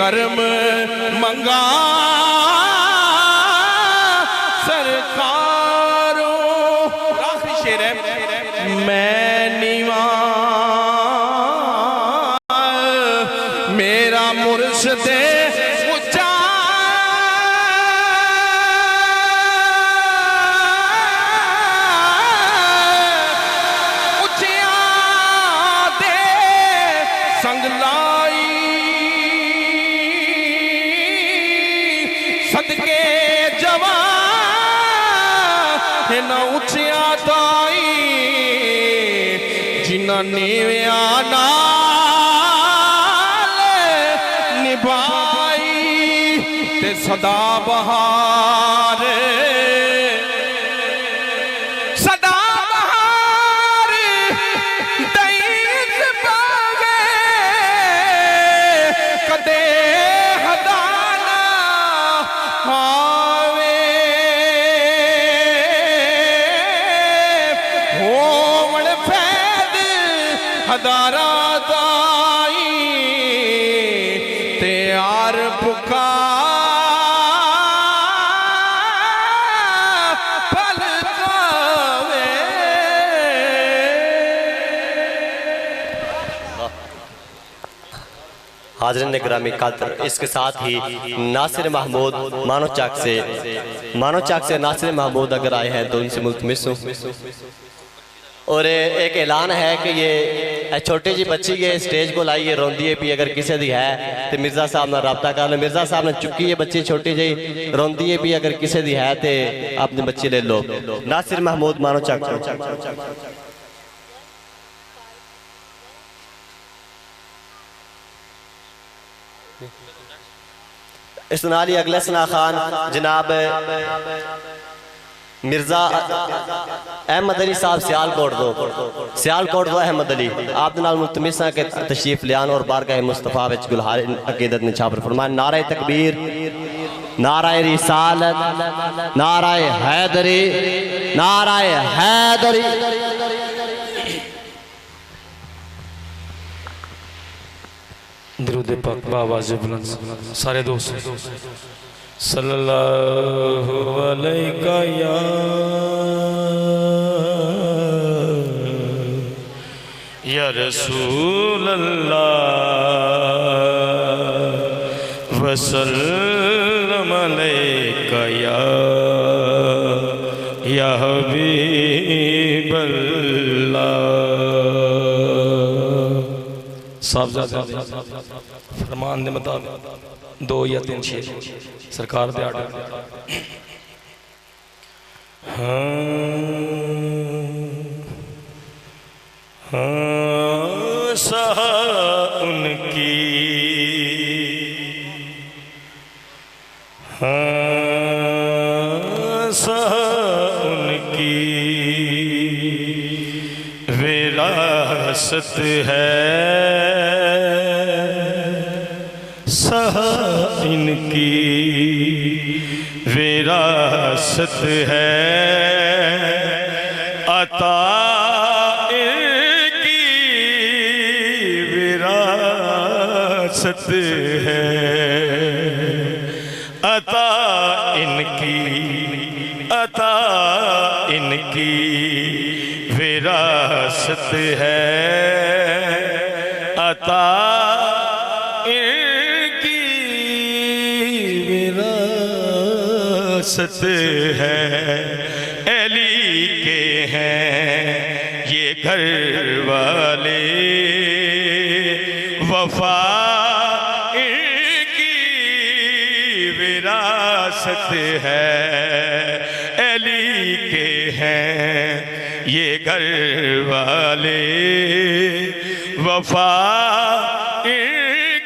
کرم منگا سرکاروں آخری شعر ہے میں نیواں میرا مرشد اچا اچیاں دے سنگ لائی صدقے جوان نہ اچھیاں دائی جنہ نیویاں نال نبھائی تے صدا بہار صدا بہار دئیس باغے کدے ہدانا ہدارا دائی تیار پکار پلکاوے حاضرین گرامی قدر اس کے ساتھ ہی ناصر محمود مانو چاک سے ناصر محمود اگر آئے ہیں تو ان سے ملتمس ہوں اور ایک اعلان ہے کہ یہ چھوٹی جی بچی یہ سٹیج کو لائیے روندی ہے بھی اگر کسی دی ہے تو مرزا صاحب نے رابطہ کرنا مرزا صاحب نے چکی ہے بچی چھوٹی جی روندی ہے بھی اگر کسی دی ہے تو اپنی بچی لے لو ناصر محمود مانو چاک اس نالی اگلے سنا خان جناب مرزا احمد علی صاحب سیال کوٹ دو احمد علی آپ دنال ملتمسہ کے تشریف لیان اور بارگاہ مصطفیٰ وچ گلہار عقیدت نے چھاپر فرمائے نعرہ تکبیر نعرہ رسالت نعرہ حیدری نعرہ حیدری درود پاک باواز بلند سارے دوست صلی اللہ علیہ یا رسول اللہ وسلم علیہ یا حبیب اللہ صاحبزادہ فرمان دے مطابق 2 یا 3 شیر سرکار دے آڈر سہا ان کی سہا ان کی وراثت ہے سہا ان کی وراثت ہے عطا ان کی وراثت ہے عطا ان کی وراثت ہے عطا ہے علی کے ہیں یہ گھر والے وفا کی وراثت ہے علی کے ہیں یہ گھر والے وفا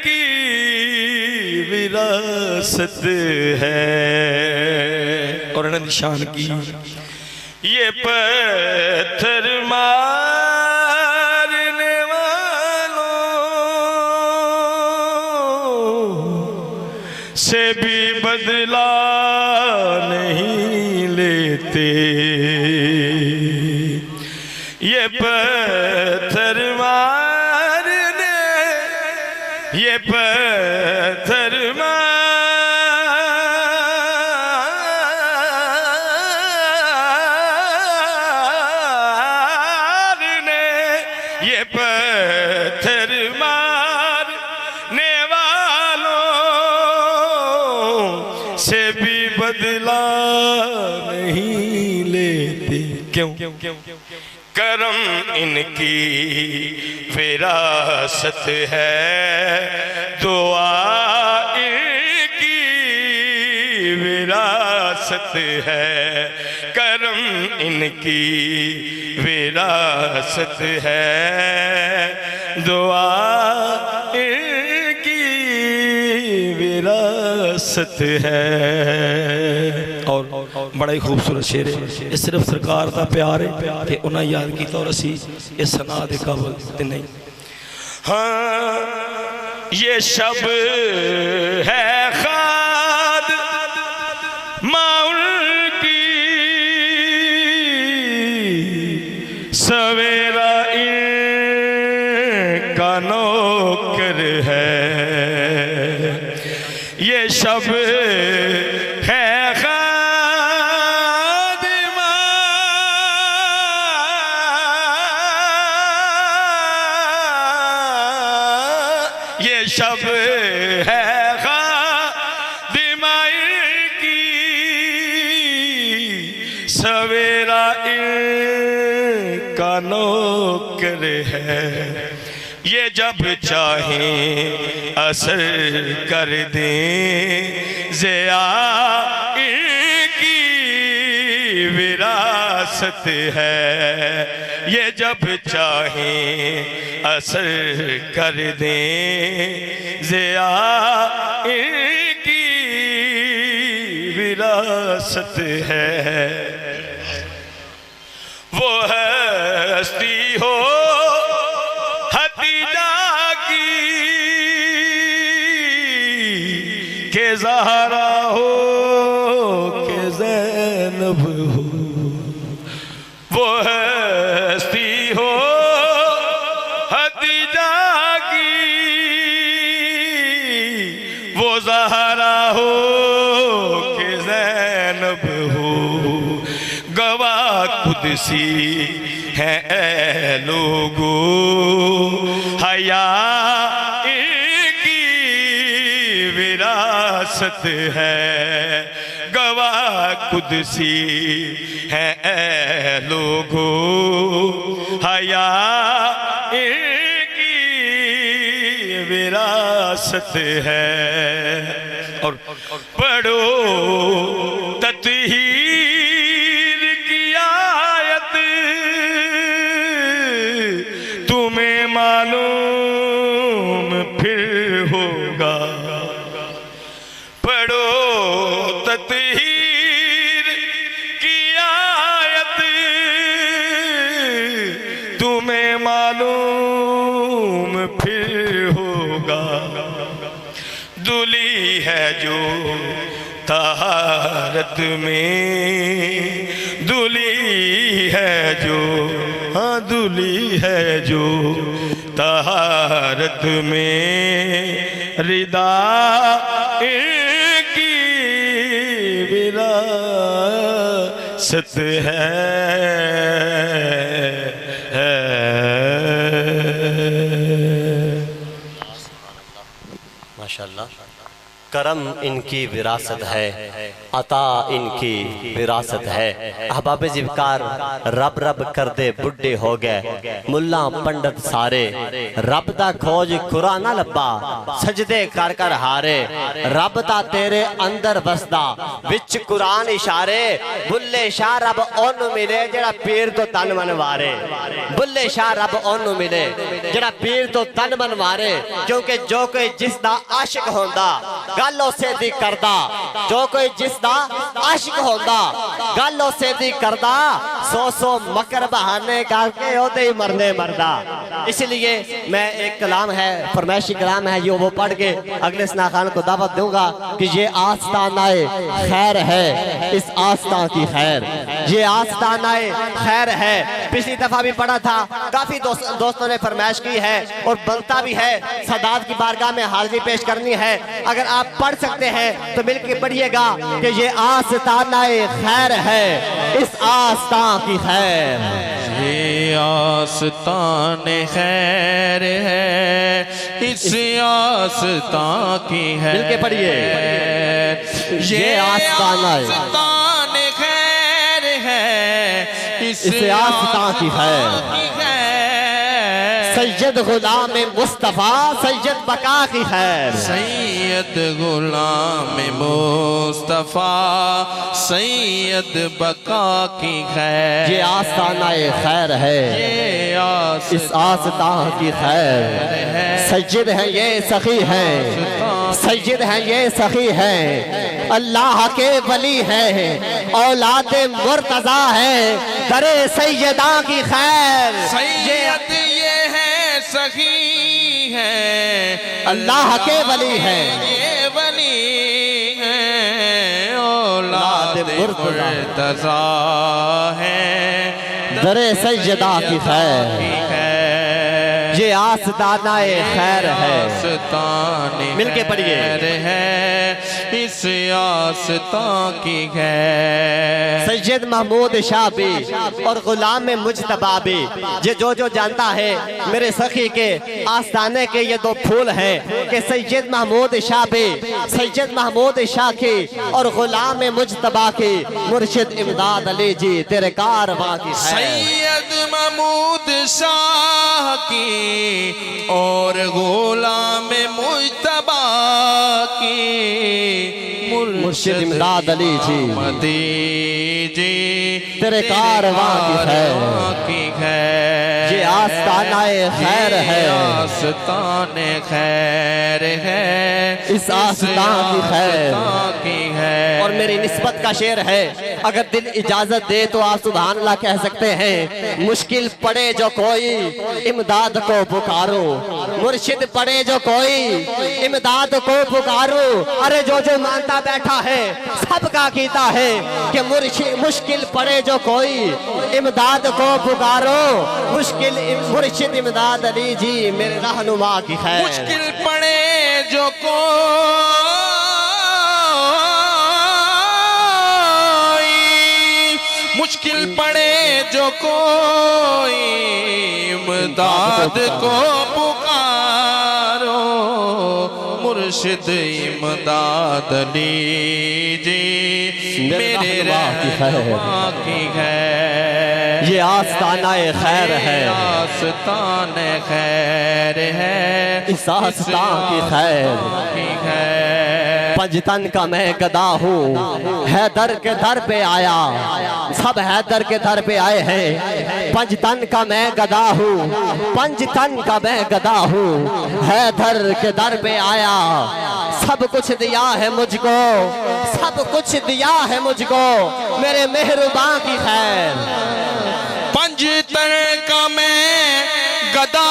کی وراثت ہے اور انہیں نشان کی یہ پتھر مارنے والوں سے بھی بدلہ نہیں لیتے یہ پتھر مارنے یہ پتھر بدلا نہیں لیتے کیوں کرم ان کی وراثت ہے دعا ان کی وراثت ہے کرم ان کی وراثت ہے دعا ان کی وراثت ہے اور بڑا ہی خوبصورت شعر ہے یہ صرف سرکار دا پیار ہے کہ انہاں یاد کیتا اور اسی اس سنا دے قابل تے نہیں ہاں یہ شب ہے خاد ماؤن کی سویرا ان کا نوکر ہے یہ شب ہے یہ شب ہے خادمہ کی سویرا ان کا نوکر ہے یہ جب چاہیں اثر کر دیں ضیاء ان کی وراثت ہے یہ جب چاہیں اثر کر دیں ضیاء ان کی وراثت ہے وہ ہستی ہو حتیجہ کی کہ زہرا ہو کہ زینب ہو وہ ہستی ہو حتیجہ کی وہ زہرا ہو کہ زینب ہو گواہ قدسی ہیں اے لوگو حیاء ان کی وراثت ہے گواہ قدسی ہیں اے لوگو حیاء ان کی وراثت ہے اور پڑھو تطہیر کی آیت تمہیں معلوم پھر ہوگا پڑھو تطہیر کی آیت تمہیں معلوم پھر ہوگا دلی ہے جو طہارت میں دلی ہے جو ہاں دلی ہے جو طہارت میں ردا ان کی وراثت ہے ماشاءاللہ کرم ان کی وراثت ہے عطا ان کی وراثت ہے احباب زبکار رب رب کر دے بڑھے ہو گئے ملہ پنڈت سارے رب دا کھوج قرآن لبا سجدے کر کر ہارے رب دا تیرے اندر بسدا وچ قرآن اشارے بلے شاہ رب اونو ملے جڑا پیر تو تن منوارے بلے شاہ رب اونو ملے جڑا پیر تو تن منوارے کیونکہ جو کوئی جس دا عاشق ہوندہ گلو سے دی کردہ جو کوئی جس دا عاشق ہوندہ گلو سے دی کردہ سو سو مکر بہانے کر کے ہوتے ہی مرنے مردہ اس لیے میں ایک کلام ہے فرمائشی کلام ہے یہ وہ پڑھ کے اگلے سناخان کو دعوت دوں گا کہ یہ آستانہ خیر ہے اس آستان کی خیر یہ آستانہ خیر ہے پچھلی دفعہ بھی پڑھا تھا کافی دوستوں نے فرمائش کی ہے اور بنتا بھی ہے سادات کی بارگاہ میں حاضری پیش کرنی ہے اگر آپ پڑھ سکتے ہیں تو مل کے پڑھیے گا کہ یہ آستانہ خیر ہے اس آستان کی خیر یہ آستان خیر ہے اس آستان کی ہے مل کے پڑھیے یہ آستانہ آستان خیر ہے اس آستان کی خیر سید غلام مصطفیٰ سید بقا کی خیر سید غلام مصطفیٰ سید بقا کی خیر یہ آستانہ خیر ہے یہ اس آستان کی خیر سید ہیں یہ سخی ہیں سید ہیں یہ سخی ہیں اللہ کے ولی ہیں اولاد مرتضی ہے در سیدہ کی خیر سید یہ ہے سخی ہے اللہ کے ولی ہیں یہ ولی ہیں اولاد مرتضی ہے در سیدہ کی خیر یہ آستانہ خیر ہے آستان مل کے پڑھیے خیر ہے اس آستان کی خیر سید محمود شاہ بھی اور غلام مجتبیٰ بھی یہ جو جانتا ہے میرے سخی کے آستانے کے یہ دو پھول ہیں کہ سید محمود شاہ بھی سید محمود شاہ کی اور غلام مجتبیٰ کی مرشد امداد علی جی تیرے کارواں کی خیر سید محمود شاہ کی اور غلام مجتبیٰ کی مرشد امداد علی جی مدی جی تیرے کارواں کی خیر یہ آستانہ خیر ہے آستان خیر ہے اس آستان کی خیر اور میری نسبت کا شعر ہے اگر دل اجازت دے تو آپ سبحان اللہ کہہ سکتے ہیں مشکل پڑے جو کوئی امداد کو پکارو مرشد پڑے جو کوئی امداد کو پکارو ارے جو مانتا بیٹھا ہے سب کا کیتا ہے کہ مشکل پڑے جو کوئی امداد کو پکارو مرشد امداد علی جی میرے رہنما کی خیر مشکل پڑے جو کوئی مشکل پڑے جو کوئی امداد کو پکارو مرشد امداد علی جی میرے رہنما کی خیر یہ آستانہ خیر ہے آستان خیر ہے اس آستان کی خیر پنجتن کا میں گدا ہوں حیدر کے در پہ آیا سب حیدر کے در پہ آئے ہیں پنجتن کا میں گدا ہوں پنجتن کا میں گدا ہوں حیدر کے در پہ آیا سب کچھ دیا ہے مجھ کو سب کچھ دیا ہے مجھ کو میرے مہرباں کی خیر پنجتن کا میں گدا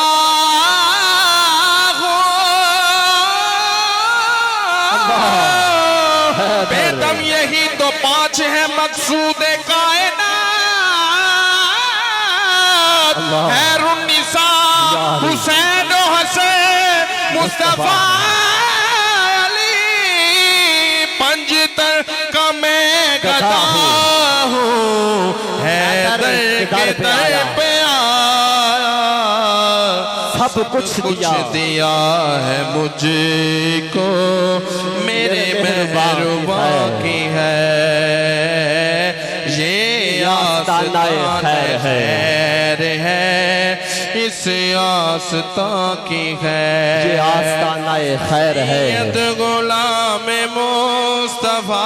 بے دم یہی تو پانچ ہے مقصود کائنات خیر النساء حسین و حسین مصطفیٰ علی پنجتن کا میں گدا ہوں حیدر کے در پہ آیا سب کچھ دیا ہے مجھ کو میرے مہرباں کی ہے یہ آستان خیر ہے اس آستان کی خیر یہ آستانہ خیر ہے سید غلام مصطفیٰ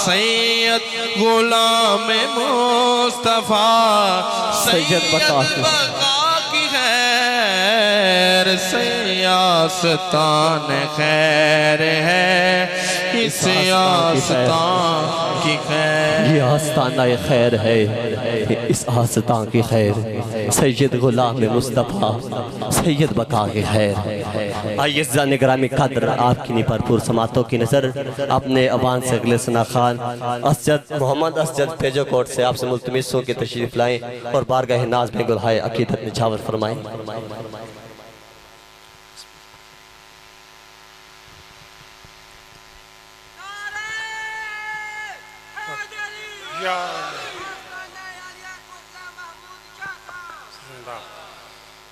سید غلام مصطفیٰ سید بقا کی خیر آستان خیر ہے اس آستان کی خیر یہ آستانہ خیر ہے اس آستان کی خیر سید غلام مصطفیٰ سید بقا کی خیر آئیے عزیزان گرامی قدر آپ کی بھرپور سماعتوں کی نظر اپنے عوان سے اگلے ثنا خان اسجد محمد اسجد پیجو کوٹ سے آپ سے ملتمس ہوں کہ تشریف لائیں اور بارگاہ ناز میں گلہائے عقیدت نچھاور فرمائیں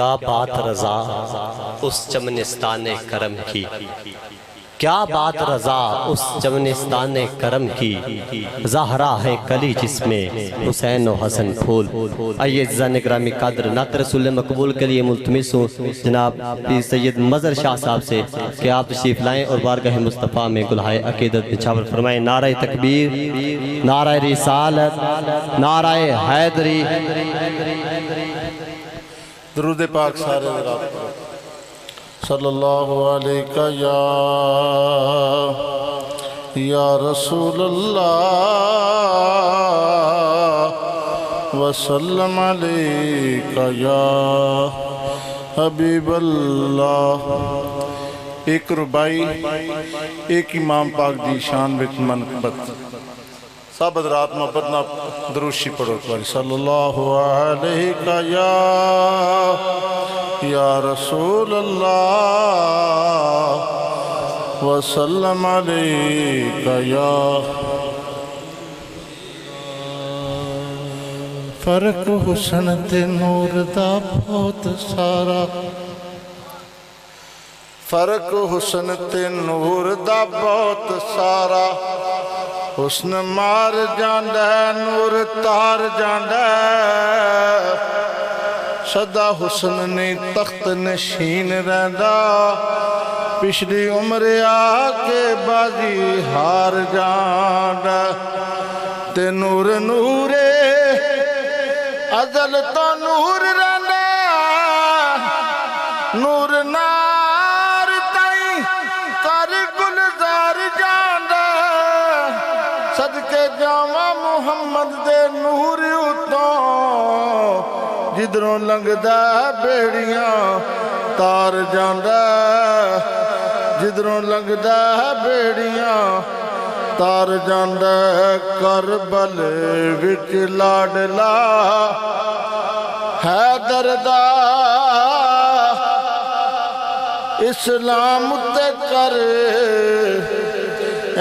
کیا بات رضا اس چمنستان کرم کی، کیا بات رضا اس چمنستان کرم کی، زہرا ہے کلی جس میں حسین و حسن پھول۔ آئیے عزیزان گرامی قدر نعت رسول مقبول کے لیے ملتمس ہوں جناب پیر سید مظہر شاہ صاحب سے کہ آپ تشریف لائیں اور بارگاہ مصطفیٰ میں گلہائے عقیدت نچھاور فرمائیں۔ نعرہ تکبیر، نعرہ رسالت، نعرہ حیدری۔ درود پاک سارے ذرا صلی اللہ علیہ یا رسول اللہ وسلم علیہ یا حبیب اللہ۔ ایک ربائی ایک امام پاک دی شان وچ منقبت سب حضرات محبت نہ دروشی پڑھو تواری صلی اللہ علیہ یا رسول اللہ وسلم علیہ یا فرق حسن تے نور دا بہت سارا، فرق حسن تے نور دا بہت سارا، حسن مار جاندہ نور تار جاندہ، سدا حسن نے تخت نشین رہندا، پچھلی عمر آکے بازی ہار جاندہ، تے نور نور ازل تو نور رہندا، نور نار تائیں کر گلزار جاندہ، صدقے جاواں محمد دے نور اتوں، جدروں لنگدہ بیڑیاں تار جاندہ، جدروں لنگدہ بیڑیاں تار جاندہ، کربل وچ لاڈلا حیدر دا اسلام تے کر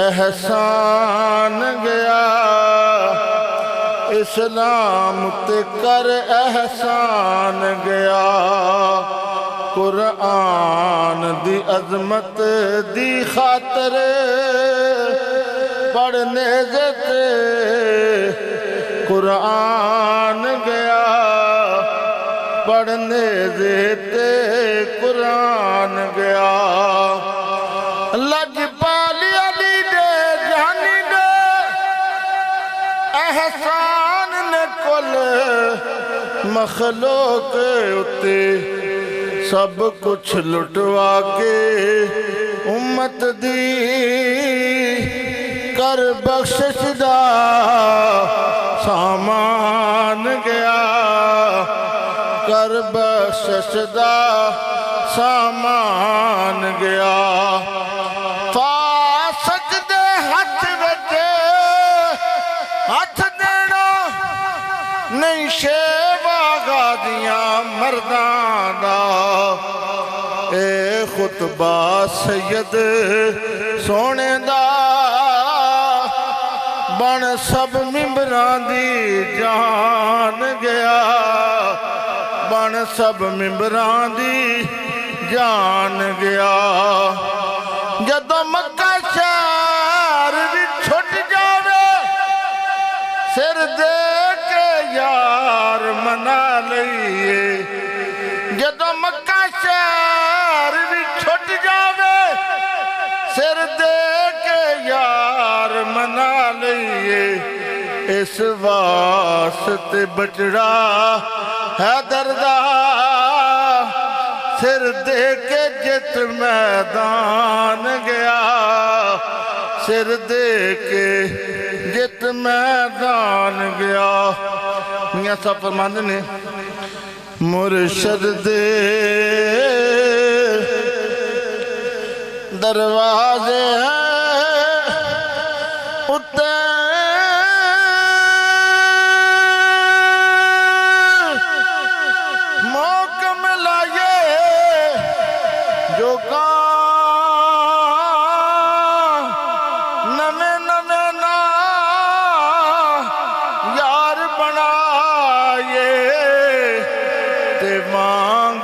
احسان گیا، اسلام تے کر احسان گیا، قرآن دی عظمت دی خاطر پڑھنے تے قرآن گیا، پڑھنے تے قرآن گیا، لج پالی علی دے جہانی دے احسان نے کل مخلوق اتے، سب کچھ لٹوا کے امت دی کر بخشش دا سامان گیا، کر بخشش دا سامان گیا، فاسق دے ہاتھ بچے ہاتھ دینا نہیں شیوا غادیاں مردان دا، اے خطبہ سید سونے دا بن سب ممبران دی جان گیا، بن سب ممبران دی جان گیا، جدو مکہ شہر بھی چھٹ جاوے سر دے کے یار منا لئیے، جدو مکہ شہر بھی چھٹ جاوے سر دے کے یار منا لئیے، اس واسطے بچڑا حیدر دا سر دے کے جت میدان گیا، سر دے کے جت میدان گیا۔ میاں صاحب فرماندے نے مرشد دے دروازے ہیں اتے موقع ملائے جو نمے نمے نا یار بنائے تے مانگ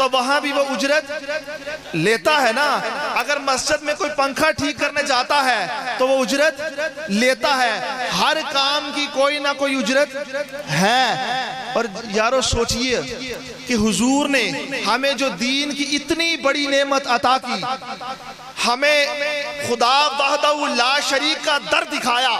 تو وہاں بھی وہ اجرت لیتا ہے نا. اگر مسجد میں کوئی پنکھا ٹھیک کرنے جاتا ہے تو وہ اجرت لیتا ہے. ہر کام کی کوئی نہ کوئی اجرت ہے. اور یارو سوچئے کہ حضور نے ہمیں جو دین کی اتنی بڑی نعمت عطا کی, ہمیں خدا وحدہ لا شریک کا در دکھایا,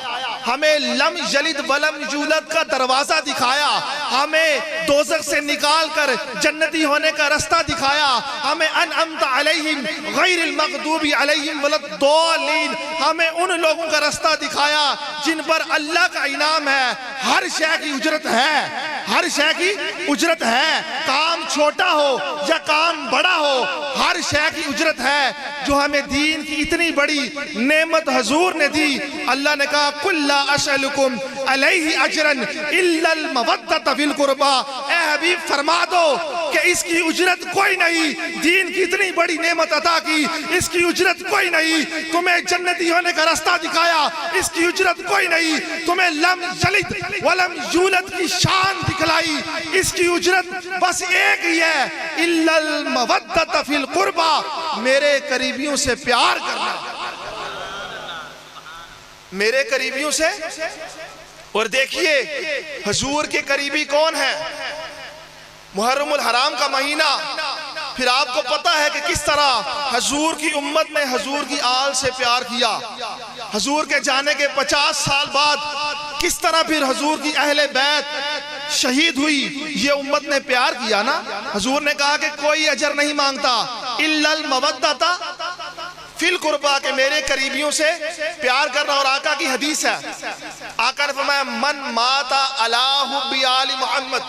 ہمیں لم یلد ولم یولد کا دروازہ دکھایا, ہمیں دوزخ سے نکال کر جنتی ہونے کا رستہ دکھایا, ہمیں انعمت علیہم غیر المغضوب علیہم ولا الضالین, ہمیں ان لوگوں کا رستہ دکھایا جن پر اللہ کا انعام ہے. ہر شے کی اجرت ہے, ہر شے کی اجرت ہے. کام چھوٹا ہو یا کام بڑا ہو, ہر شے کی اجرت ہے. جو ہمیں دین کی اتنی بڑی نعمت حضور نے دی, اللہ نے کہا قُلْ لَا أَسْأَلُكُمْ عَلَيْهِ أَجْرًا إِلَّا الْمَوَدَّةَ فِي الْقُرْبَى. اے حبیب فرما دو کہ اس کی اجرت کوئی نہیں. دین کی اتنی بڑی نعمت عطا کی, اس کی اجرت کوئی نہیں. تمہیں جنتی ہونے کا رستہ دکھایا, اس کی اجرت کوئی نہیں. تمہیں لم یلد ولم یولد کی شان دکھلائی, اس کی اجرت بس ایک ہی ہے, إِلَّا الْمَوَدَّةَ فِي الْقُرْبَى. میرے قریبیوں سے پیار کرنا, میرے قریبیوں سے. اور دیکھیے حضور کے قریبی کون ہے؟ محرم الحرام کا مہینہ. پھر آپ کو پتا ہے کہ کس طرح حضور کی امت نے حضور کی آل سے پیار کیا. حضور کے جانے کے 50 سال بعد کس طرح پھر حضور کی اہل بیت شہید ہوئی. یہ امت نے پیار کیا نا. حضور نے کہا کہ کوئی اجر نہیں مانگتا, الا المودۃ فی القربیٰ, کہ میرے قریبیوں سے پیار کرنا. اور آقا کی حدیث ہے, آقا نے فرمایا من مات علی حب آل محمد.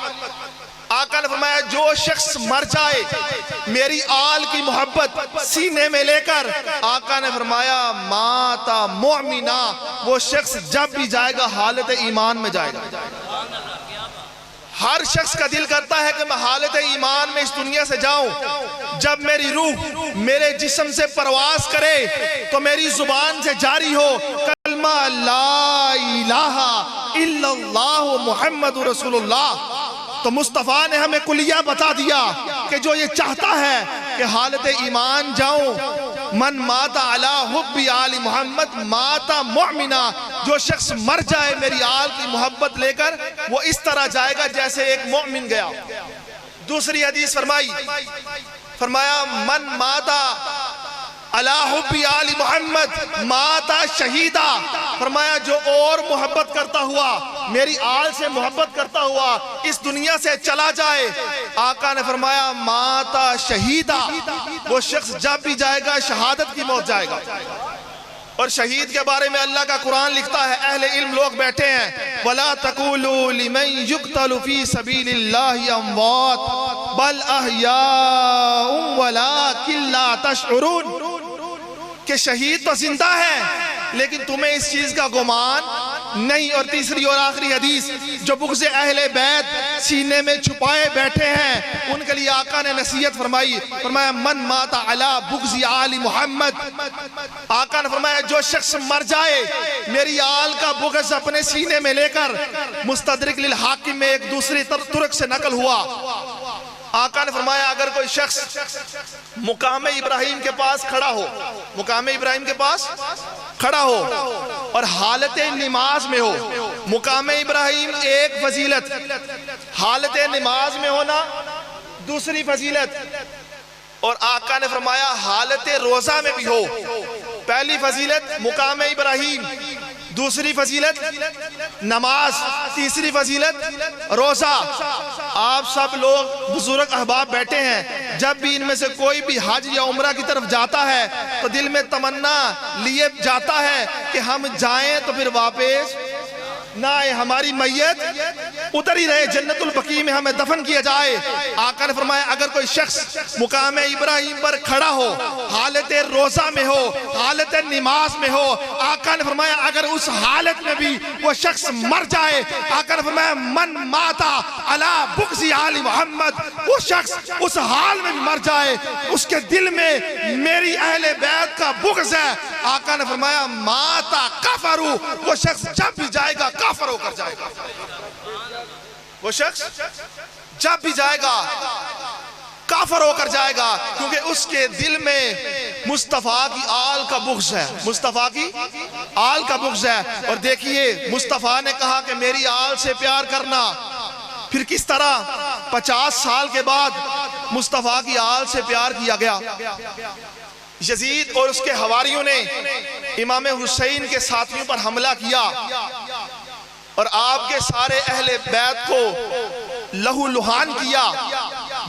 آقا نے فرمایا جو شخص مر جائے میری آل کی محبت سینے میں لے کر, آقا نے فرمایا مات مؤمنا, وہ شخص جب بھی جائے گا حالت ایمان میں جائے گا. ہر شخص کا دل کرتا ہے کہ میں حالت ایمان میں اس دنیا سے جاؤں. جب میری روح میرے جسم سے پرواز کرے تو میری زبان سے جاری ہو کلمہ لا الہ الا اللہ محمد رسول اللہ. تو مصطفیٰ نے ہمیں کلیہ بتا دیا کہ جو یہ چاہتا ہے کہ حالت ایمان جاؤں, من مات علی حب آل محمد مات مؤمنا, جو شخص مر جائے میری آل کی محبت لے کر وہ اس طرح جائے گا جیسے ایک مومن گیا. دوسری حدیث فرمایا من مات علی حب آل محمد مات شہیدا. فرمایا جو اور محبت کرتا ہوا, میری آل سے محبت کرتا ہوا اس دنیا سے چلا جائے, آقا نے فرمایا مات شہیدا, وہ شخص جب بھی جائے گا شہادت کی موت جائے گا. اور شہید کے بارے میں اللہ کا قرآن لکھتا ہے, اہل علم لوگ بیٹھے ہیں, وَلَا تَقُولُوا لِمَنْ يُقْتَلُ فِي سَبِيلِ اللَّهِ أَمْوَاتٌ بَلْ أَحْيَاءٌ وَلَكِنْ لَا تَشْعُرُونَ. کہ شہید تو زندہ ہے لیکن تمہیں اس چیز کا گمان نہیں. اور تیسری اور آخری حدیث, جو بغض اہل بیت سینے میں چھپائے بیٹھے ہیں ان کے لیے آقا نے نصیحت فرمائی. فرمایا من مات علی بغض آل محمد. آقا نے فرمایا جو شخص مر جائے میری آل کا بغض اپنے سینے میں لے کر. مستدرک للحاکم میں ایک دوسری طرق سے نقل ہوا, آقا نے فرمایا اگر کوئی شخص مقام ابراہیم کے پاس کھڑا ہو, مقام ابراہیم کے پاس کھڑا ہو اور حالت نماز میں ہو. مقام ابراہیم ایک فضیلت, حالت نماز میں ہونا دوسری فضیلت. اور آقا نے فرمایا حالت روزہ میں بھی ہو. پہلی فضیلت مقام ابراہیم, دوسری فضیلت نماز, تیسری فضیلت روزہ. آپ سب لوگ بزرگ احباب بیٹھے ہیں, جب بھی ان میں سے کوئی بھی حج یا عمرہ کی طرف جاتا ہے تو دل میں تمنا لیے جاتا ہے کہ ہم جائیں تو پھر واپس نہ آئے, ہماری میت اتر ہی رہے, جنت البقیع میں ہمیں دفن کیا جائے. آقا نے فرمایا اگر کوئی شخص مقام ابراہیم پر کھڑا ہو, حالت روزہ میں ہو, حالت نماز میں ہو, آقا نے فرمایا اگر اس حالت میں بھی وہ شخص مر جائے, آقا نے فرمایا من ماتا علی بغض آل محمد, وہ شخص اس حال میں بھی مر جائے اس کے دل میں میری اہل بیت کا بغض ہے, آقا نے فرمایا ماتا کفرو, وہ شخص جب بھی جائے گا کافر ہو کر جائے گا. وہ شخص جب بھی جائے گا کافر ہو کر جائے گا، کیونکہ اس کے دل میں مصطفیٰ کی آل کا بغض ہے، مصطفیٰ کی آل کا بغض ہے۔ اور دیکھیے مصطفیٰ نے کہا کہ میری آل سے پیار کرنا، پھر کس طرح 50 سال کے بعد مصطفیٰ کی آل سے پیار کیا گیا۔ یزید اور اس کے حواریوں نے امام حسین کے ساتھیوں پر حملہ کیا اور آپ کے سارے اہل بیت کو لہو لہان کیا۔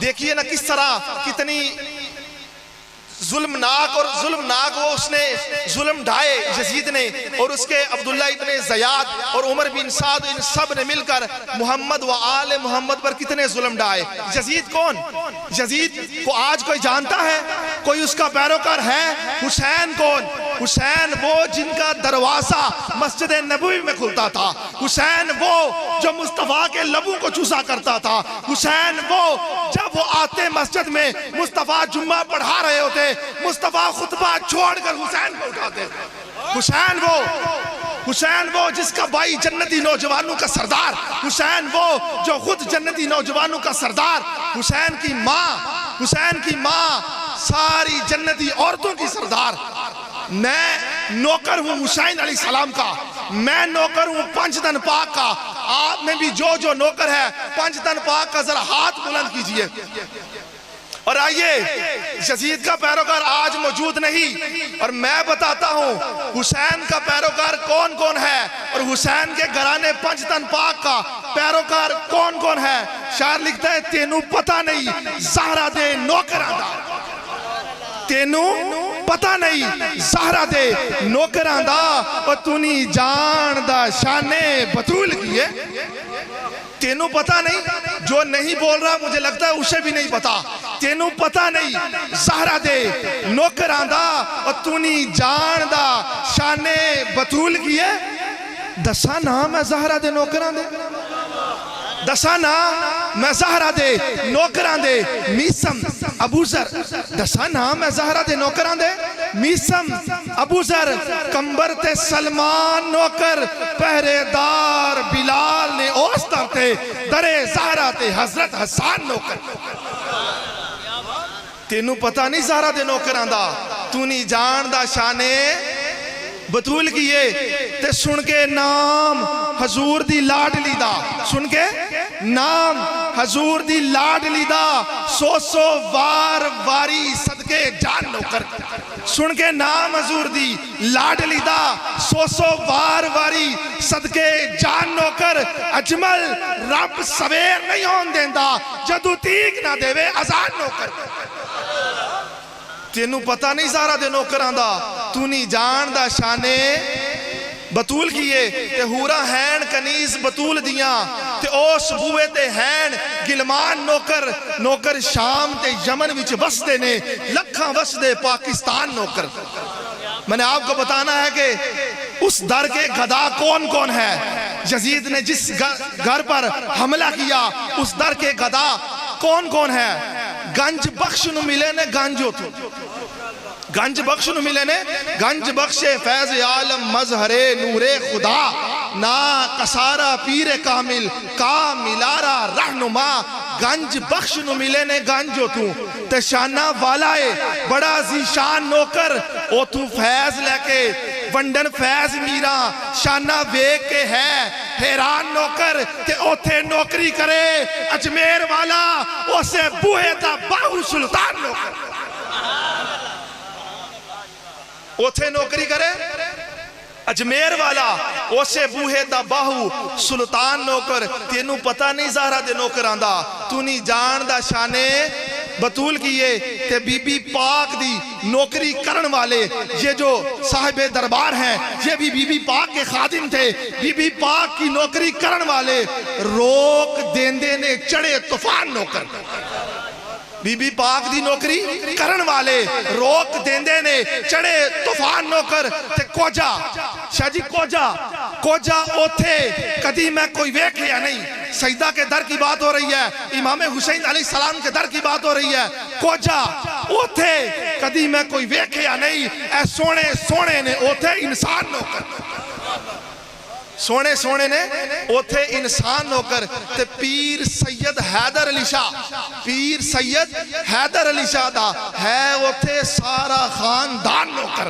دیکھیے نا کس طرح کتنی ظلمناک وہ اس نے ظلم ڈھائے یزید نے، اور اس کے عبداللہ ابن زیاد اور عمر بن سعد، ان سب نے مل کر محمد و آل محمد پر کتنے ظلم ڈھائے۔ یزید کون؟ یزید کو آج کوئی جانتا ہے؟ کوئی اس کا پیروکار ہے؟ حسین کون؟ حسین وہ جن کا دروازہ مسجد نبوی میں کھلتا تھا، حسین وہ جو مصطفیٰ کے لبوں کو چوسا کرتا تھا، حسین وہ جب وہ آتے مسجد میں مصطفیٰ جمعہ پڑھا رہے ہوتے، مصطفیٰ خطبہ چھوڑ کر حسین کو اٹھاتے۔ حسین وہ جس کا بھائی جنتی نوجوانوں کا سردار، حسین وہ جو خود جنتی نوجوانوں کا سردار، حسین کی ماں ساری جنتی عورتوں کی سردار۔ میں نوکر ہوں حسین علیہ السلام کا، میں نوکر ہوں پنجتن پاک کا۔ آپ میں بھی جو نوکر ہے پنجتن پاک کا ذرا ہاتھ بلند کیجئے۔ اور آئیے، یزید کا پیروکار آج موجود نہیں، اور میں بتاتا ہوں حسین کا پیروکار کون کون ہے، اور حسین کے گھرانے پنجتن پاک کا پیروکار کون کون ہے۔ شاعر لکھتا ہے تینوں پتہ نہیں زہرا دے نوکراں دا، تینوں پتہ نہیں زہرا دے نوکراں دا، اور تو نہیں جان دا شانے بطول کیے۔ تینوں پتہ نہیں، جو نہیں بول رہا مجھے لگتا ہے اسے بھی نہیں پتا۔ تینوں پتہ نہیں زہرا دے نوکراں دا، اور تو نہیں جان دا شانے بطول کیے۔ دسا نام میں زہرا دے نوکراں دے، دسا نام میں زہرا دے نوکراں دے، میسم ابو ذر، دسا نام میں زہرا دے نوکراں دے، میسم ابو ذر، کمبر تے سلمان نوکر، پہرے دار بلال نے اوستر تے، درے زہرا تے حضرت حسان نوکر۔ تینوں پتہ نہیں زہرا دے نوکراں دا، تو نہیں جان دا شانے بطول کیے۔ تے سن کے نام حضور دی لاڈلی دا، سن کے نام حضور دی لاڈلی دا، سو وار واری صدقے جان نوکر۔ سن کے نام حضور دی لاڈلی دا، سو وار واری صدقے جان نوکر۔ اجمل رب سویر نہیں ہون دیندہ، جدو تیک نہ دے وے ازان نوکر۔ تینوں پتہ نہیں زہرا دے نوکراں دا، تو نہیں جان دا شانے بطول کیے۔ تے ہورا ہین کنیز بطول دیاں، تے اوس بوئے تے ہین گلمان نوکر شام تے یمن وچ وسدے نے، لکھاں وسدے پاکستان نوکر۔ میں نے آپ کو بتانا ہے کہ اس در کے گدا کون کون ہے۔ یزید نے جس گھر پر حملہ کیا اس در کے گدا کون کون ہے۔ گنج بخش نو ملے نے گنجو تو، گنج بخش نو ملے نے گنج بخش فیض عالم مظہر نور خدا، نا کسارا پیر کامل کا ملارا رہنما۔ گنج بخش نو ملے نے گنجو تو شانہ والائے بڑا زیشان نوکر، او تو فیض لے کے ونڈن فیض میرا شانہ ویک کے ہے حیران نوکر۔ تے اوتھے نوکری کرے اجمیر والا، اسے بوہے دا باہو سلطان نوکر۔ اوتھے نوکری کرے اجمیر والا، اسے بوہے دا باہو سلطان نوکر۔ تینوں پتہ نہیں زہرا دے نوکراں دا، تو نہیں جان دا شانے بطول کیے۔ تے بی بی پاک دی نوکری کرن والے، یہ جو صاحب دربار ہیں یہ بھی بی بی پاک کے خادم تھے، بی بی پاک کی نوکری کرن والے روک دیندے نے چڑھے طوفان نوکر۔ بی بی پاک دی نوکری کرن والے روک دیندے نے چڑھے طوفان نوکر۔ تے کوجا شاہ جی کوجا اوتھے کدی میں کوئی ویکھیا نہیں۔ سجدہ کے در کی بات ہو رہی ہے، امام حسین علیہ السلام کے در کی بات ہو رہی ہے۔ کوجا اوتھے کدی میں کوئی ویکھیا نہیں، اے سونے نے اوتھے انسان نوکر۔ سونے سونے نے اوتھے انسان نوکر تے پیر سید حیدر علی شاہ، پیر سید حیدر علی شاہ دا ہے اوتھے سارا خاندان نوکر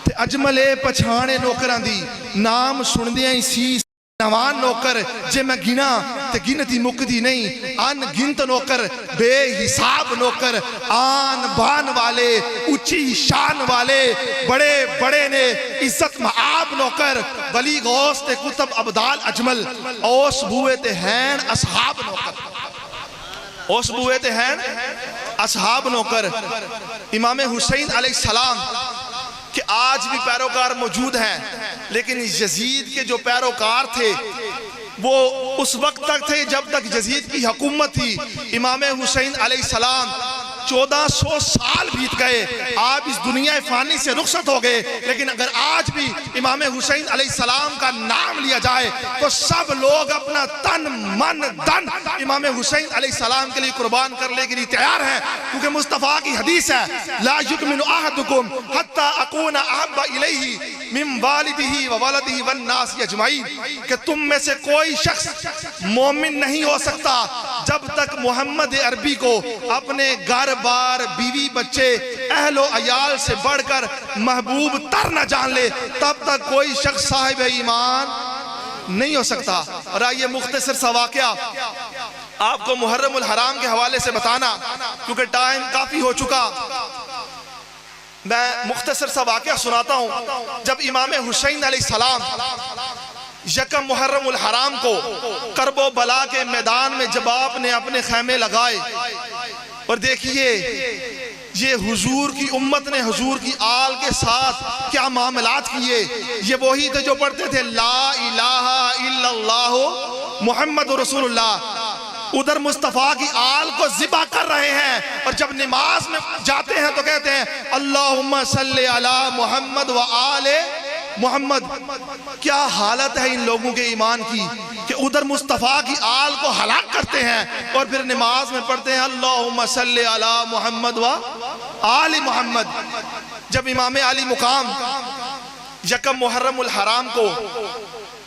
تے اجملے پچھانے نوکران دی نام سندیاں ہی سی نوان نوکر جے میں گنا تے گنتی مکدی نہیں، ان گنت نوکر بے حساب نوکر، آن بان والے اچھی شان والے بڑے بڑے نے عزت معاب نوکر، ولی غوث تے کتب عبدال اجمل، اوس بوئے تے ہین اصحاب نوکر، اوس بوئے تے ہین اصحاب نوکر۔ امام حسین علیہ السلام کہ آج بھی پیروکار موجود ہیں، لیکن یزید کے جو پیروکار تھے وہ اس وقت تک تھے جب تک یزید کی حکومت تھی۔ امام حسین علیہ السلام 1400 سال بیت گئے، آپ اس دنیا فانی سے رخصت ہو گئے، لیکن اگر آج بھی امام حسین علیہ السلام کا نام لیا جائے تو سب لوگ اپنا تن من دن امام حسین علیہ السلام کے لیے قربان کرنے کے لیے تیار ہیں، کیونکہ مصطفیٰ کی حدیث ہے لا یکمن احدکم حتی اکون احب الیہ من والدہ وولدہ والناس اجمعین، کہ تم میں سے کوئی شخص مومن نہیں ہو سکتا جب تک محمد عربی کو اپنے گھر بار بیوی بچے اہل و عیال سے بڑھ کر محبوب تر نہ جان لے، تب تک کوئی شخص صاحب ایمان نہیں ہو سکتا۔ اور آئیے مختصر سا واقعہ آپ کو محرم الحرام کے حوالے سے بتانا، کیونکہ ٹائم کافی ہو چکا، میں مختصر سا واقعہ سناتا ہوں۔ جب امام حسین علیہ السلام یکم محرم الحرام کو کرب و بلا کے میدان میں جب آپ نے اپنے خیمے لگائے، اور دیکھیے یہ حضور کی امت نے حضور کی آل کے ساتھ کیا معاملات کیے، یہ وہی تھے جو پڑھتے تھے لا الہ الا اللہ محمد رسول اللہ، ادھر مصطفیٰ کی آل کو ذبح کر رہے ہیں، اور جب نماز میں جاتے ہیں تو کہتے ہیں اللہم صلی علی محمد و آل محمد۔ کیا حالت ہے ان لوگوں کے ایمان کی کہ ادھر مصطفیٰ کی آل کو ہلاک کرتے ہیں اور پھر نماز میں پڑھتے ہیں اللہم صلی علی محمد و آل محمد۔ جب امام علی مقام یکم محرم الحرام کو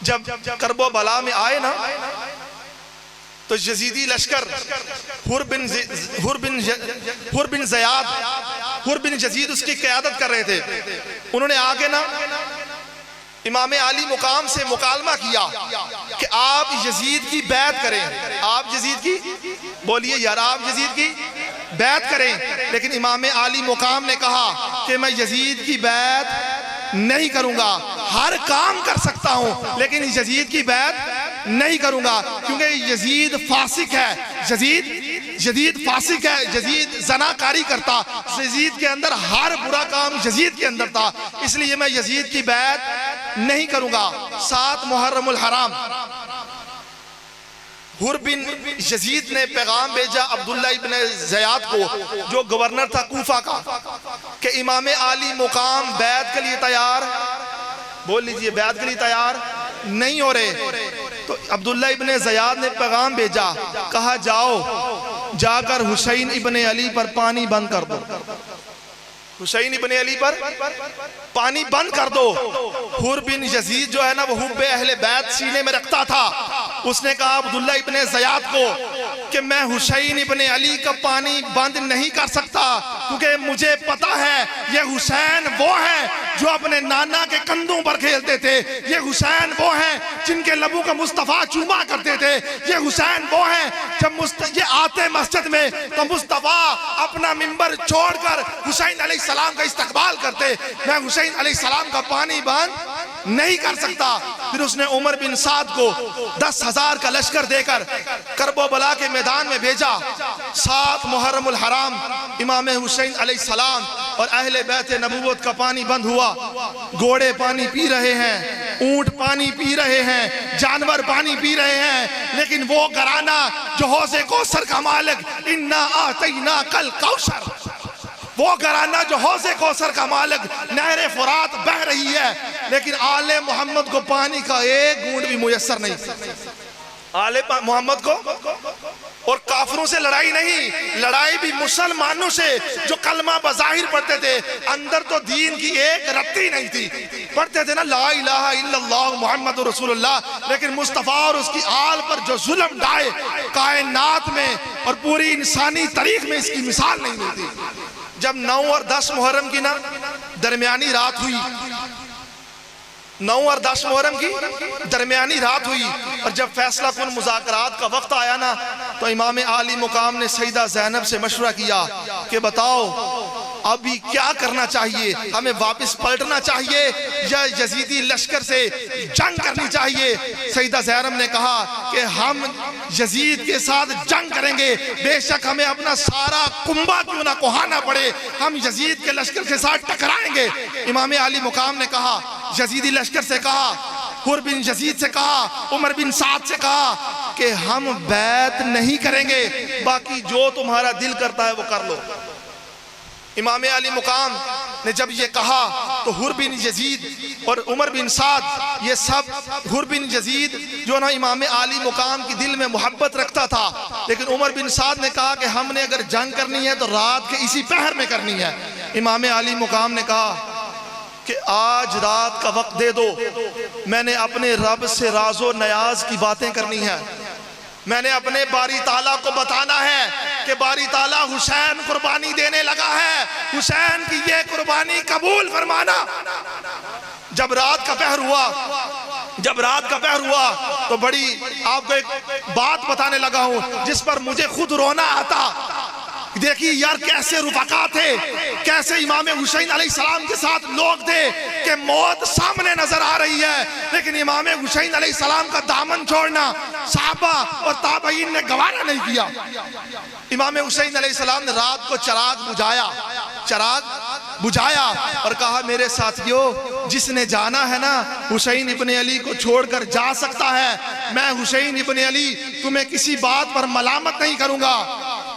جب کرب و بلا میں آئے نا، تو یزیدی لشکر حر بن زیاد، حر بن یزید اس کی قیادت کر رہے تھے، انہوں نے آگے نا امام علی مقام سے مکالمہ کیا کہ آپ یزید کی بیعت کریں، آپ یزید کی بولیے یار، آپ یزید کی بیعت کریں، لیکن امام علی مقام نے کہا کہ میں یزید کی بیعت نہیں کروں گا، ہر کام کر سکتا ہوں لیکن یزید کی بیعت نہیں کروں گا، کیونکہ یزید فاسق ہے، یزید فاسق ہے، یزید زناکاری کرتا، یزید کے اندر ہر برا کام یزید کے اندر تھا، اس لیے میں یزید کی بیعت نہیں کروں گا۔ 7 محرم الحرام حر بن یزید نے پیغام بھیجا عبداللہ ابن زیاد کو جو گورنر تھا کوفہ کا کہ امام علی مقام بیعت کے لیے تیار، بول لیجئے بیعت کے لیے تیار نہیں ہو رہے، تو عبداللہ ابن زیاد نے پیغام بھیجا، کہا جاؤ جا کر حسین ابن علی پر پانی بند کر دو، حسین ابن علی پر پانی بند کر دو۔ حر بن یزید جو ہے نا وہ حب اہل بیت سینے میں رکھتا تھا، اس نے کہا عبداللہ ابن زیاد کو کہ میں حسین ابن علی کا پانی بند نہیں کر سکتا، کیونکہ مجھے پتا ہے یہ حسین وہ ہیں جو اپنے نانا کے کندھوں پر کھیلتے تھے، یہ حسین وہ ہیں جن کے لبوں کا مصطفیٰ چوما کرتے تھے، یہ حسین وہ ہیں جب یہ آتے مسجد میں تو مصطفیٰ اپنا منبر چھوڑ کر حسین علیہ السلام کا استقبال کرتے، میں حسین علیہ السلام کا پانی بند نہیں کر سکتا۔ پھر اس نے عمر بن سعد کو 10,000 کا لشکر دے کر کرب و بلا کے میدان میں بھیجا۔ 7 محرم الحرام امام حسین علیہ السلام اور اہل بیت نبوت کا پانی بند ہوا، گھوڑے پانی پی رہے ہیں، اونٹ پانی پی رہے ہیں، جانور پانی پی رہے ہیں، لیکن وہ گھرانہ جو حوض کوثر کا مالک انا اعطیناک الکوثر، وہ گھرانہ جو حوض کوثر کا مالک نہر فرات بہہ رہی ہے، لیکن آل محمد کو پانی کا ایک گھونٹ بھی میسر نہیں، آل محمد کو اور کافروں سے لڑائی نہیں، لڑائی بھی مسلمانوں سے جو کلمہ بظاہر پڑھتے تھے، اندر تو دین کی ایک رتی نہیں تھی، پڑھتے تھے نا لا الہ الا اللہ محمد رسول اللہ، لیکن مصطفیٰ اور اس کی آل پر جو ظلم ڈھائے کائنات میں اور پوری انسانی تاریخ میں اس کی مثال نہیں ملتی۔ جب 9 اور 10 محرم کی نا درمیانی رات ہوئی، 9 اور 10 محرم کی درمیانی رات ہوئی، اور جب فیصلہ کن مذاکرات کا وقت آیا نا، تو امام عالی مقام نے سیدہ زینب سے مشورہ کیا کہ بتاؤ ابھی کیا کرنا چاہیے، ہمیں واپس پلٹنا چاہیے یا یزیدی لشکر سے جنگ کرنی چاہیے؟ سیدہ زینب نے کہا کہ ہم یزید کے ساتھ جنگ کریں گے، بے شک ہمیں اپنا سارا کنبہ کیوں نہ کوہانا پڑے، ہم یزید کے لشکر کے ساتھ ٹکرائیں گے۔ امام علی مقام نے کہا، یزیدی لشکر سے کہا، حر بن یزید سے کہا، عمر بن سعد سے کہا کہ ہم بیعت نہیں کریں گے، باقی جو تمہارا دل کرتا ہے وہ کر لو۔ امام علی مقام نے جب یہ کہا تو حر بن یزید اور عمر بن سعد، یہ سب، حر بن یزید جو نا امام علی مقام کی دل میں محبت رکھتا تھا، لیکن عمر بن سعد نے کہا کہ ہم نے اگر جنگ کرنی ہے تو رات کے اسی پہر میں کرنی ہے۔ امام علی مقام نے کہا کہ آج رات کا وقت دے دو، میں نے اپنے رب سے راز و نیاز کی باتیں کرنی ہے، میں نے اپنے باری تعالیٰ کو بتانا ہے کہ باری تعالیٰ حسین قربانی دینے لگا ہے، حسین کی یہ قربانی قبول فرمانا۔ جب رات کا پہر ہوا تو بڑی آپ کو ایک بات بتانے لگا ہوں جس پر مجھے خود رونا آتا۔ دیکھیے یار کیسے رفقا تھے، کیسے امام حسین علیہ السلام کے ساتھ لوگ تھے کہ موت سامنے نظر آ رہی ہے، لیکن امام حسین علیہ السلام کا دامن چھوڑنا صحابہ اور تابعین نے گوارا نہیں کیا۔ امام حسین علیہ السلام نے رات کو چراغ بجھایا اور کہا میرے ساتھیوں، جس نے جانا ہے نا حسین ابن علی کو چھوڑ کر جا سکتا ہے، میں حسین ابن علی تمہیں کسی بات پر ملامت نہیں کروں گا۔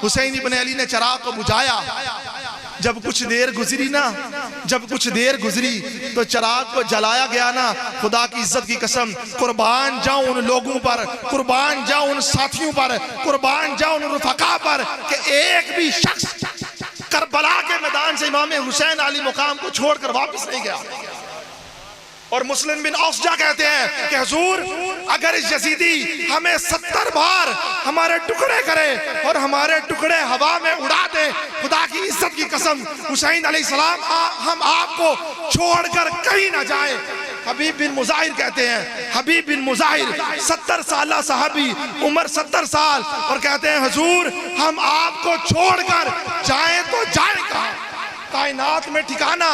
حسین ابن علی نے چراغ کو بجھایا، جب کچھ دیر گزری تو چراغ کو جلایا گیا نا، خدا کی عزت کی قسم قربان جاؤں ان لوگوں پر، قربان جاؤں ان ساتھیوں پر، قربان جاؤں ان رفقا پر کہ ایک بھی شخص کربلا کے میدان سے امام حسین علی مقام کو چھوڑ کر واپس نہیں گیا۔ اور مسلم بن اوسجا کہتے ہیں کہ حضور اگر یزیدی ہمیں 70 بار ہمارے ٹکڑے کرے اور ہمارے ٹکڑے ہوا میں اڑا دے، خدا کی عزت کی قسم حسین علیہ السلام ہم آپ کو چھوڑ کر کہیں نہ جائیں۔ حبیب بن مظاہر کہتے ہیں، حبیب بن مظاہر 70 سالہ صحابی، عمر 70 سال، اور کہتے ہیں حضور ہم آپ کو چھوڑ کر جائیں تو جائیں کہاں؟ کائنات میں ٹھکانہ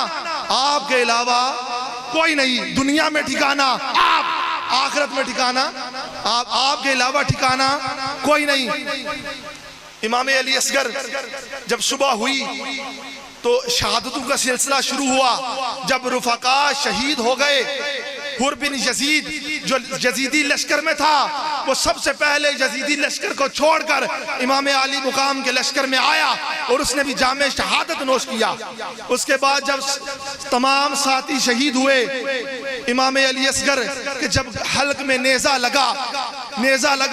آپ کے علاوہ کوئی نہیں، دنیا میں ٹھکانہ آپ، آخرت میں ٹھکانہ آپ کے علاوہ ٹھکانہ کوئی نہیں۔ امام علی اصغر جب صبح ہوئی تو شہادتوں کا سلسلہ شروع ہوا۔ جب رفقا شہید ہو گئے، حر بن یزید جو یزیدی لشکر میں تھا وہ سب سے پہلے یزیدی لشکر کو چھوڑ کر امام علی مقام کے لشکر میں آیا اور اس نے بھی جام شہادت نوش کیا۔ اس کے بعد جب تمام ساتھی شہید ہوئے، امام علی اصغر کہ جب حلق میں نیزہ لگا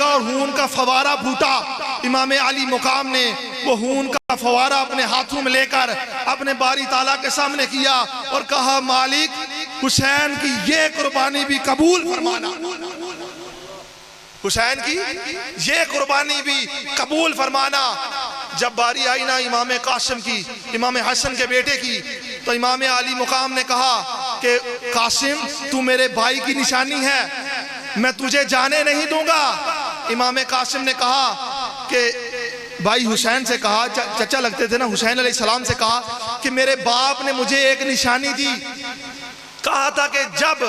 اور خون کا فوارہ پھوٹا، امام علی مقام نے وہ خون کا فوارہ اپنے ہاتھوں میں لے کر اپنے باری تعالیٰ کے سامنے کیا اور کہا مالک حسین کی یہ قربانی بھی قبول فرمانا، حسین کی یہ قربانی بھی قبول فرمانا۔ جب باری آئی نا امام قاسم کی، امام حسن کے بیٹے کی، تو امام علی مقام نے کہا کہ قاسم تو میرے بھائی کی نشانی ہے، میں تجھے جانے نہیں دوں گا۔ امام قاسم نے کہا کہ بھائی حسین سے کہا، چچا لگتے تھے نا، حسین علیہ السلام سے کہا کہ میرے باپ نے مجھے ایک نشانی دی، کہا تھا کہ جب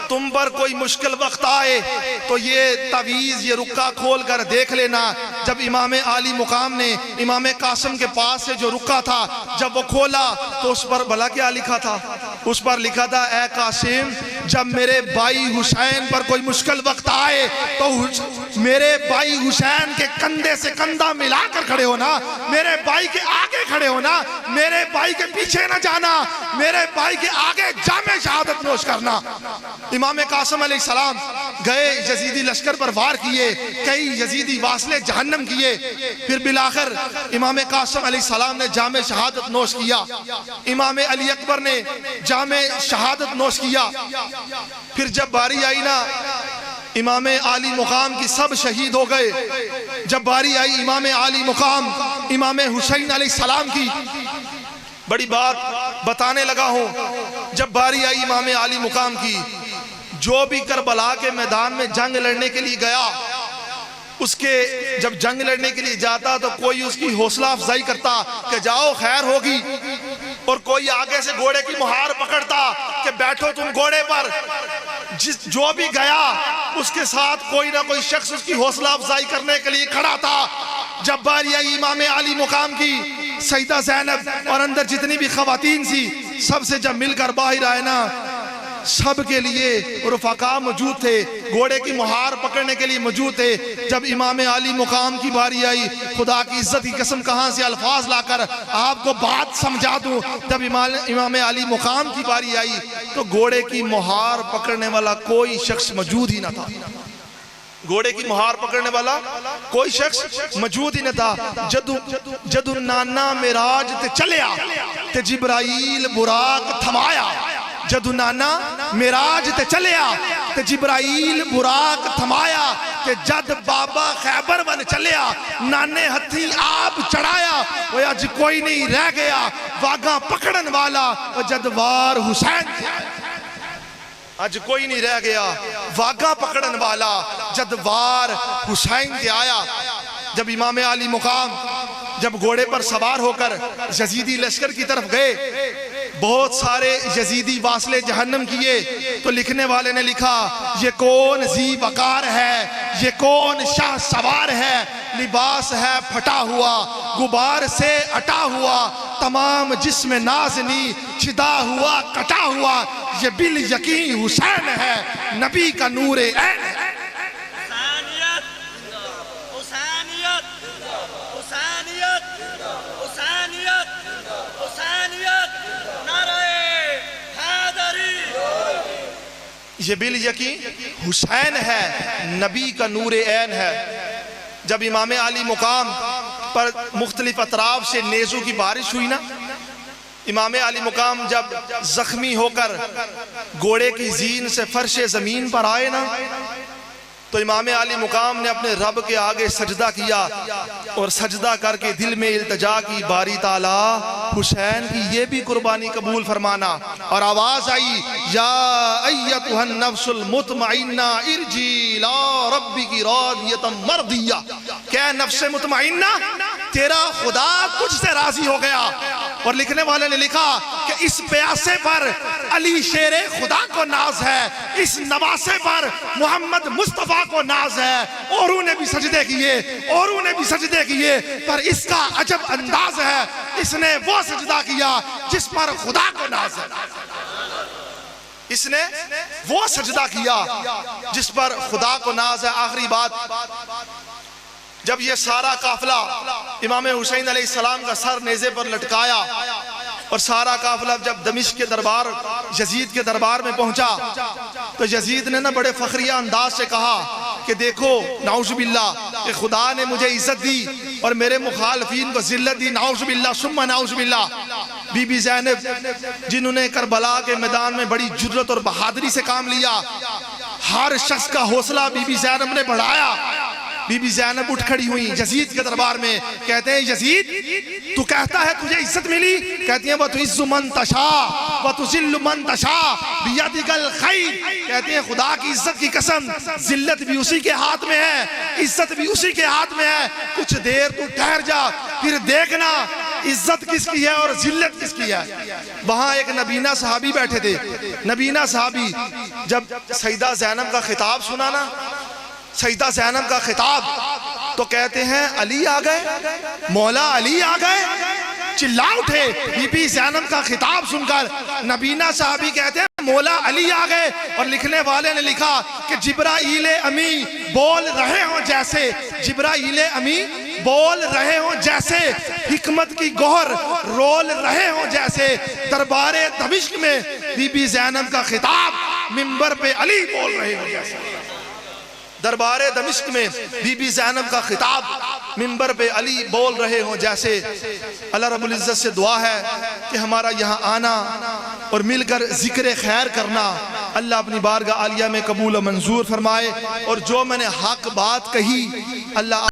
تم پر کوئی مشکل وقت آئے تو یہ تعویذ، یہ رکا کھول کر دیکھ لینا۔ جب امام علی مقام نے امام قاسم کے پاس سے جو رکا تھا جب وہ کھولا تو اس پر بھلا کیا لکھا تھا؟ اس پر لکھا تھا اے قاسم جب میرے بھائی حسین پر کوئی مشکل وقت آئے تو میرے بھائی حسین کے کندھے سے کندھا ملا کر کھڑے ہونا، میرے بھائی کے آگے کھڑے ہونا، میرے بھائی کے پیچھے نہ جانا، میرے بھائی کے آگے جام شہادت نوش کرنا۔ امام قاسم علیہ السلام گئے، یزیدی لشکر پر وار کیے، کئی یزیدی واصلے جہنم کیے، پھر بالآخر امام قاسم علیہ السلام نے جام شہادت نوش کیا، امام علی اکبر نے جام شہادت نوش کیا۔ پھر جب باری آئی نا امام عالی مقام کی، سب شہید ہو گئے۔ جب باری آئی امام عالی مقام امام حسین علیہ السلام کی، بڑی بات بتانے لگا ہوں، جب باری آئی امام عالی مقام کی، جو بھی کربلا کے میدان میں جنگ لڑنے کے لیے گیا، اس کے جب جنگ لڑنے کے لیے جاتا تو کوئی اس کی حوصلہ افزائی کرتا کہ جاؤ خیر ہوگی، اور کوئی آگے سے گھوڑے کی مہار پکڑتا کہ بیٹھو تم گھوڑے پر۔ جو بھی گیا اس کے ساتھ کوئی نہ کوئی شخص اس کی حوصلہ افزائی کرنے کے لیے کھڑا تھا۔ جب باری آئی امام علی مقام کی، سیدہ زینب اور اندر جتنی بھی خواتین سی، سب سے جب مل کر باہر آئے نا، سب کے لیے رفقا موجود تھے، گھوڑے کی مہار پکڑنے کے لیے موجود تھے۔ جب امام علی مقام کی باری آئی، خدا کی عزت کی قسم کہاں سے الفاظ لا کر آپ کو بات سمجھا دوں، جب امام علی مقام کی باری آئی تو گھوڑے کی مہار پکڑنے والا کوئی شخص موجود ہی نہ تھا، گھوڑے کی مہار پکڑنے والا کوئی شخص موجود ہی نہ تھا۔ جدو نانا معراج تے چلیا تے جبرائیل براق تھمایا، جدو نانا معراج تے چلیا تے جبرائیل براق تھمایا، کہ جد بابا خیبر ون چلیا نانے ہتھی آپ چڑھایا، وہ اج کوئی نہیں رہ گیا واگاں پکڑن والا، وہ جد وار حسین تھا، اج کوئی نہیں رہ گیا واگاں پکڑن والا، جد وار حسین تے آیا۔ جب امام علی مقام جب گھوڑے پر سوار ہو کر یزیدی لشکر کی طرف گئے، بہت سارے یزیدی واصلے جہنم کیے، تو لکھنے والے نے لکھا یہ کون ذی وقار ہے، یہ کون شاہ سوار ہے، لباس ہے پھٹا ہوا غبار سے اٹا ہوا، تمام جسم نازنی چھدا ہوا کٹا ہوا، یہ بالیقین حسین ہے، نبی کا نور عین ہے۔ یہ بالیقین حسین ہے، نبی کا نور عین ہے۔ جب امام علی مقام پر مختلف اطراف سے نیزوں کی بارش ہوئی نا، امام علی مقام جب زخمی ہو کر گھوڑے کی زین سے فرش زمین پر آئے نا، تو امام علی مقام نے اپنے رب کے آگے سجدہ کیا، اور سجدہ کر کے دل میں التجا کی، باری تعالیٰ حسین کی یہ بھی قربانی قبول فرمانا۔ اور آواز آئی یا ایتھا النفس المطمئنہ ارجی الی ربک راضیۃ مرضیہ، کہ نفس مطمئنہ تیرا خدا تجھ سے راضی ہو گیا۔ اور لکھنے والے نے لکھا کہ اس پیاسے پر علی شیر خدا کو ناز ہے، اس نواسے پر محمد مصطفیٰ کو ناز ہے، اوروں نے بھی سجدے کیے، اوروں نے بھی سجدے کیے، پر اس کا عجب انداز ہے، اس نے وہ سجدہ کیا جس پر خدا کو ناز ہے، اس نے وہ سجدہ کیا جس پر خدا کو ناز ہے۔ آخری بات، جب یہ سارا قافلہ امام حسین علیہ السلام کا سر نیزے پر لٹکایا، اور سارا قافلہ جب دمشق کے دربار یزید کے دربار میں پہنچا، تو یزید نے نا بڑے فخریہ انداز سے کہا کہ دیکھو نعوذ باللہ کہ خدا نے مجھے عزت دی اور میرے مخالفین کو ذلت دی، نعوذ باللہ ثم نعوذ باللہ۔ بی بی زینب جنہوں نے کربلا کے میدان میں بڑی جرت اور بہادری سے کام لیا، ہر شخص کا حوصلہ بی بی زینب نے بڑھایا۔ بی بی زینب اٹھ کھڑی ہوئی یزید کے دربار میں، کہتے ہیں یزید تو کہتا ہے تجھے عزت ملی، کہتی ہیں وَتُعِزُّ مَن تَشَاءُ وَتُذِلُّ مَن تَشَاءُ بِيَدِكَ الْخَيْرُ، کہتے ہیں خدا کی عزت کی قسم، ذلت بھی اسی کے ہاتھ میں ہے، عزت بھی اسی کے ہاتھ میں ہے، کچھ دیر تو ٹھہر جا پھر دیکھنا عزت کس کی ہے اور ذلت کس کی ہے۔ وہاں ایک نبینہ صحابی بیٹھے تھے، نبینہ صحابی جب سیدہ زینب کا خطاب سنا نا، سیدہ زینب کا خطاب، تو کہتے ہیں علی آ گئے، مولا علی آ گئے، چلا اٹھے۔ بی بی زینب کا خطاب سن کر نبینہ صحابی کہتے ہیں مولا علی آ گئے اور لکھنے والے نے لکھا کہ جبرائیل امی بول رہے ہوں جیسے، جبرائیل امی بول رہے ہوں جیسے، حکمت کی گوہر رول رہے ہوں جیسے، دربار دمشق میں بی بی زینب کا خطاب منبر پہ علی بول رہے ہوں جیسے، دربار دمشق میں بی بی زینب کا خطاب منبر پہ علی بول رہے ہوں جیسے۔ اللہ رب العزت سے دعا ہے کہ ہمارا یہاں آنا اور مل کر ذکر خیر کرنا اللہ اپنی بارگاہ عالیہ میں قبول و منظور فرمائے، اور جو میں نے حق بات کہی اللہ